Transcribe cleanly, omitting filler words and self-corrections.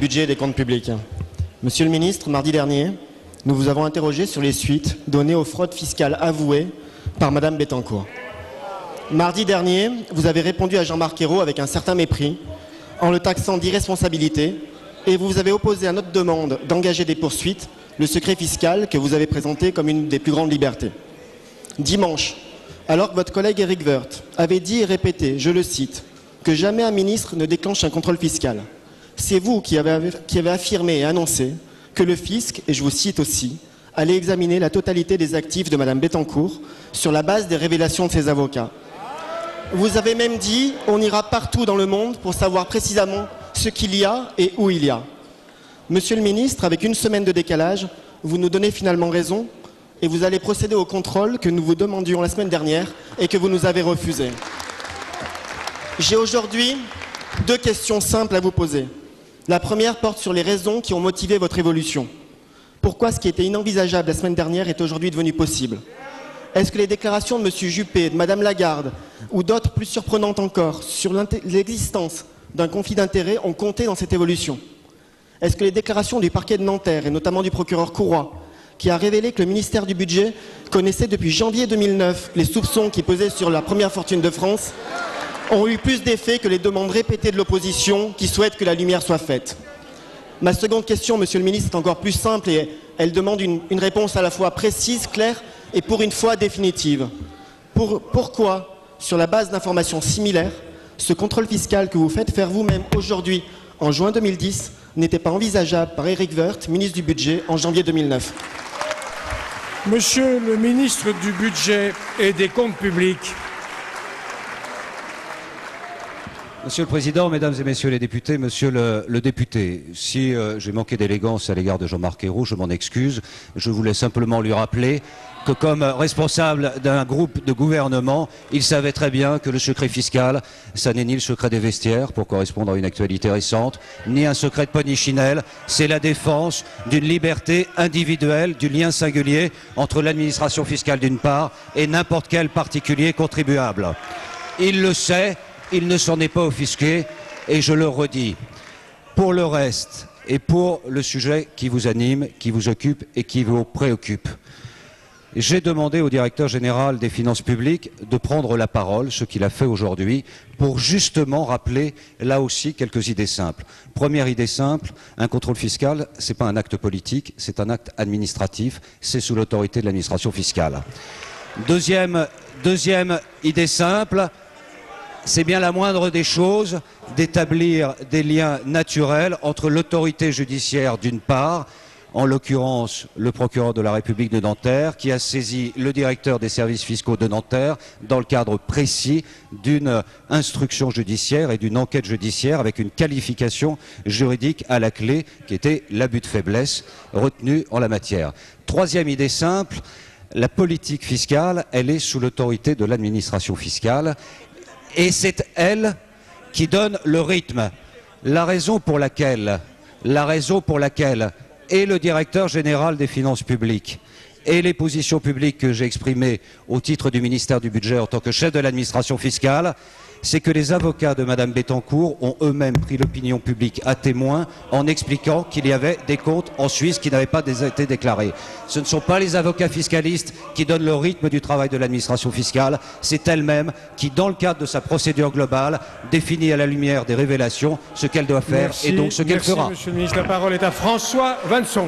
budget et des comptes publics. Monsieur le ministre, mardi dernier, nous vous avons interrogé sur les suites données aux fraudes fiscales avouées par Madame Bettencourt. Mardi dernier, vous avez répondu à Jean-Marc Ayrault avec un certain mépris en le taxant d'irresponsabilité et vous vous avez opposé à notre demande d'engager des poursuites, le secret fiscal que vous avez présenté comme une des plus grandes libertés. Dimanche, alors que votre collègue Éric Woerth avait dit et répété, je le cite, que jamais un ministre ne déclenche un contrôle fiscal, c'est vous qui avez affirmé et annoncé que le fisc, et je vous cite aussi, allait examiner la totalité des actifs de Madame Bettencourt sur la base des révélations de ses avocats. Vous avez même dit on ira partout dans le monde pour savoir précisément ce qu'il y a et où il y a. Monsieur le ministre, avec une semaine de décalage, vous nous donnez finalement raison et vous allez procéder au contrôle que nous vous demandions la semaine dernière et que vous nous avez refusé. J'ai aujourd'hui deux questions simples à vous poser. La première porte sur les raisons qui ont motivé votre évolution. Pourquoi ce qui était inenvisageable la semaine dernière est aujourd'hui devenu possible? Est-ce que les déclarations de M. Juppé, de Mme Lagarde ou d'autres plus surprenantes encore sur l'existence d'un conflit d'intérêts ont compté dans cette évolution? Est-ce que les déclarations du parquet de Nanterre et notamment du procureur Courroy, qui a révélé que le ministère du Budget connaissait depuis janvier 2009 les soupçons qui pesaient sur la première fortune de France, ont eu plus d'effet que les demandes répétées de l'opposition qui souhaite que la lumière soit faite? Ma seconde question, Monsieur le ministre, est encore plus simple et elle demande une réponse à la fois précise, claire et pour une fois définitive. Pourquoi, sur la base d'informations similaires, ce contrôle fiscal que vous faites faire vous-même aujourd'hui, en juin 2010, n'était pas envisageable par Éric Woerth, ministre du Budget, en janvier 2009? Monsieur le ministre du Budget et des Comptes publics. Monsieur le Président, Mesdames et Messieurs les députés, Monsieur le député, si j'ai manqué d'élégance à l'égard de Jean-Marc Ayrault, je m'en excuse. Je voulais simplement lui rappeler que comme responsable d'un groupe de gouvernement, il savait très bien que le secret fiscal, ça n'est ni le secret des vestiaires, pour correspondre à une actualité récente, ni un secret de polichinelle, c'est la défense d'une liberté individuelle, du lien singulier entre l'administration fiscale d'une part et n'importe quel particulier contribuable. Il le sait. Il ne s'en est pas offusqué et je le redis. Pour le reste et pour le sujet qui vous anime, qui vous occupe et qui vous préoccupe, j'ai demandé au directeur général des finances publiques de prendre la parole, ce qu'il a fait aujourd'hui, pour justement rappeler là aussi quelques idées simples. Première idée simple, un contrôle fiscal, ce n'est pas un acte politique, c'est un acte administratif, c'est sous l'autorité de l'administration fiscale. Deuxième idée simple, c'est bien la moindre des choses d'établir des liens naturels entre l'autorité judiciaire d'une part, en l'occurrence le procureur de la République de Nanterre, qui a saisi le directeur des services fiscaux de Nanterre dans le cadre précis d'une instruction judiciaire et d'une enquête judiciaire avec une qualification juridique à la clé qui était l'abus de faiblesse retenu en la matière. Troisième idée simple, la politique fiscale, elle est sous l'autorité de l'administration fiscale. Et c'est elle qui donne le rythme. La raison pour laquelle et le directeur général des finances publiques et les positions publiques que j'ai exprimées au titre du ministère du Budget en tant que chef de l'administration fiscale, c'est que les avocats de Mme Bettencourt ont eux-mêmes pris l'opinion publique à témoin en expliquant qu'il y avait des comptes en Suisse qui n'avaient pas été déclarés. Ce ne sont pas les avocats fiscalistes qui donnent le rythme du travail de l'administration fiscale, c'est elle-même qui, dans le cadre de sa procédure globale, définit à la lumière des révélations ce qu'elle doit faire et donc ce qu'elle fera. Monsieur le ministre, la parole est à François Vanson.